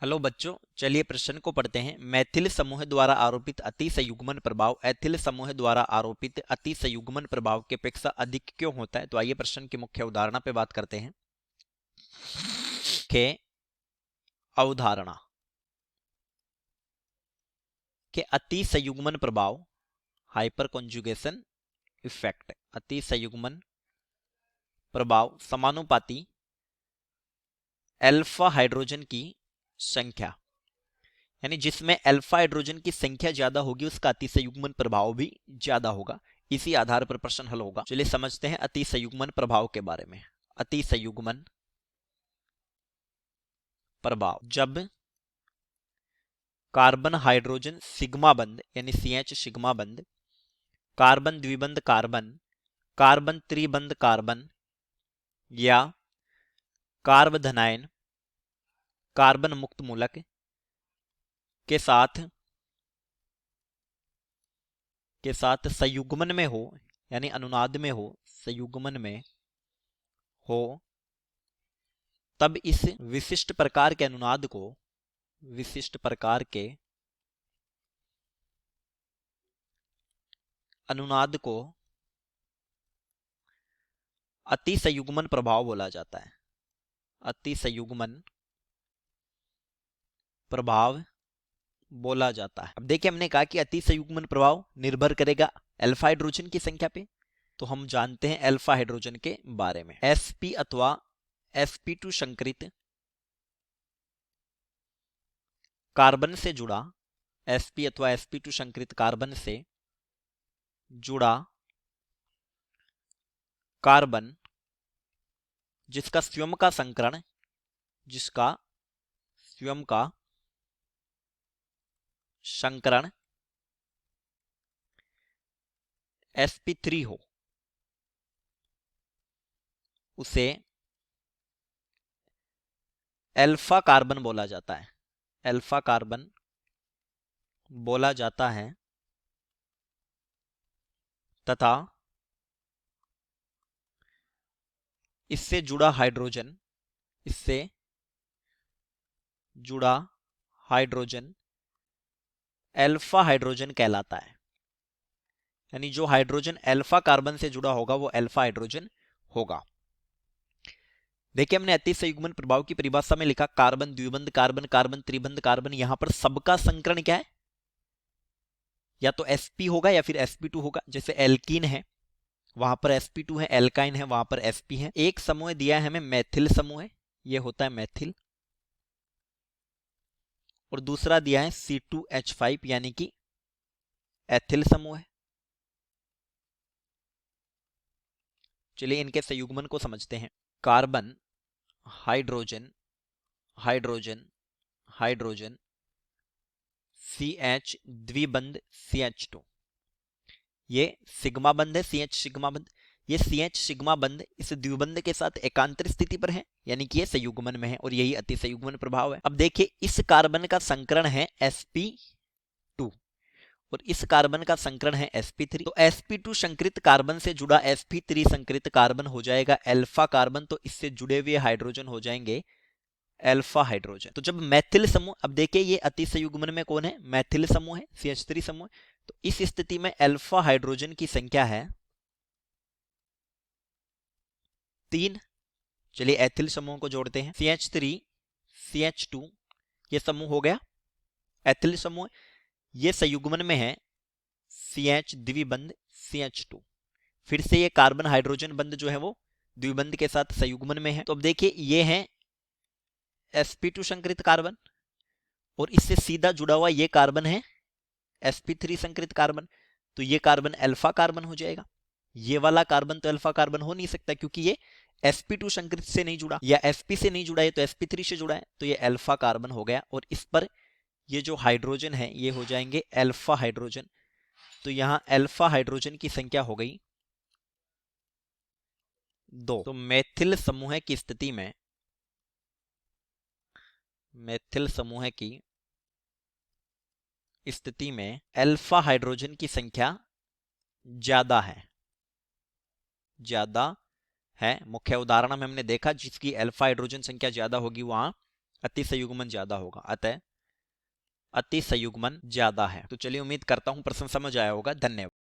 Hello बच्चों, चलिए प्रश्न को पढ़ते हैं। मैथिल समूह द्वारा आरोपित अति संयुग्मन प्रभाव एथिल समूह द्वारा आरोपित अति संयुग्मन प्रभाव की अपेक्षा अधिक क्यों होता है। तो आइए प्रश्न की मुख्य अवधारणा पे बात करते हैं। के अवधारणा के अति संयुग्मन प्रभाव हाइपर कॉन्जुगेशन इफेक्ट, अति संयुग्मन प्रभाव समानुपाती अल्फा हाइड्रोजन की संख्या, यानी जिसमें अल्फा हाइड्रोजन की संख्या ज्यादा होगी उसका अतिसंयुग्मन प्रभाव भी ज्यादा होगा। इसी आधार पर प्रश्न हल होगा। चलिए समझते हैं अतिसंयुग्मन प्रभाव के बारे में। अतिसंयुग्मन प्रभाव, जब कार्बन हाइड्रोजन सिग्मा बंध यानी CH सिग्मा बंध, कार्बन द्विबंध कार्बन, कार्बन त्रिबंध कार्बन या कार्बधनायन कार्बन मुक्त मूलक के साथ संयुग्मन में हो, यानी अनुनाद में हो, संयुग्मन में हो, तब इस विशिष्ट प्रकार के अनुनाद को अतिसंयुग्मन प्रभाव बोला जाता है। अतिसंयुग्मन प्रभाव बोला जाता है। अब देखिए, हमने कहा कि अतिसंयुग्मन प्रभाव निर्भर करेगा अल्फा हाइड्रोजन की संख्या पे। तो हम जानते हैं अल्फा हाइड्रोजन के बारे में। sp अथवा sp2 संकरित कार्बन से जुड़ा, sp अथवा sp2 संकरित कार्बन से जुड़ा कार्बन जिसका स्वयं का संकरण sp3 हो, उसे अल्फा कार्बन बोला जाता है। अल्फा कार्बन बोला जाता है तथा इससे जुड़ा हाइड्रोजन अल्फा हाइड्रोजन कहलाता है। यानी जो हाइड्रोजन अल्फा कार्बन से जुड़ा होगा वो अल्फा हाइड्रोजन होगा। देखिए, हमने अतिसंयुग्मन प्रभाव की परिभाषा में लिखा कार्बन द्विबंध कार्बन, कार्बन त्रिबंध कार्बन। यहां पर सबका संकरण क्या है? या तो sp होगा या फिर sp2 होगा। जैसे एल्कीन है वहां पर sp2 है, एल्काइन है वहां पर sp है। एक समूह दिया है हमें मैथिल समूह, ये होता है मैथिल, और दूसरा दिया है C2H5 यानी कि एथिल समूह है। चलिए इनके संयुग्मन को समझते हैं। Carbon hydrogen hydrogen hydrogen CH द्विबंध CH2, ये सिग्मा बंध है, CH सिग्मा बंध। ये CH सिग्मा बंध इस द्विबंध के साथ एकांतर स्थिति पर है, यानी कि ये संयुग्मन में है, और यही अतिसंयुग्मन प्रभाव है। अब देखिए, इस कार्बन का संकरण है sp2 और इस कार्बन का संकरण है sp3। तो sp2 संकरित कार्बन से जुड़ा sp3 संकरित कार्बन हो जाएगा अल्फा कार्बन, तो इससे जुड़े हुए हाइड्रोजन हो जाएंगे अल्फा हाइड्रोजन। तो जब मैथिल समूह, अब देखिए ये अतिसंयुग्मन में कौन है? मैथिल समूह है, CH3 समूह। तो इस स्थिति में अल्फा हाइड्रोजन की संख्या है 3। चलिए एथिल समूह को जोड़ते हैं। CH3 CH2 ये समूह हो गया एथिल समूह। ये संयुग्मन में है CH द्विबंध CH2। फिर से ये कार्बन हाइड्रोजन बंध जो है वो द्विबंध के साथ संयुग्मन में है। तो अब देखिए, ये है sp2 संकरित कार्बन, और इससे सीधा जुड़ा हुआ ये कार्बन है sp3 संकरित कार्बन। तो ये कार्बन अल्फा कार्बन हो जाएगा। ये वाला कार्बन तो अल्फा कार्बन हो नहीं सकता, क्योंकि ये sp2 संकरित से नहीं जुड़ा या sp से नहीं जुड़ा है, तो sp3 से जुड़ा है, तो ये अल्फा कार्बन हो गया। और इस पर ये जो हाइड्रोजन है ये हो जाएंगे अल्फा हाइड्रोजन। तो यहां अल्फा हाइड्रोजन की संख्या हो गई 2। तो मैथिल समूह की स्थिति में अल्फा हाइड्रोजन की संख्या ज्यादा है। मुख्य उदाहरण में हमने देखा जिसकी अल्फा हाइड्रोजन संख्या ज्यादा होगी वहां अति संयुग्मन ज्यादा होगा, अतः अति संयुग्मन ज्यादा है। तो चलिए उम्मीद करता हूं प्रश्न समझ आया होगा। धन्यवाद।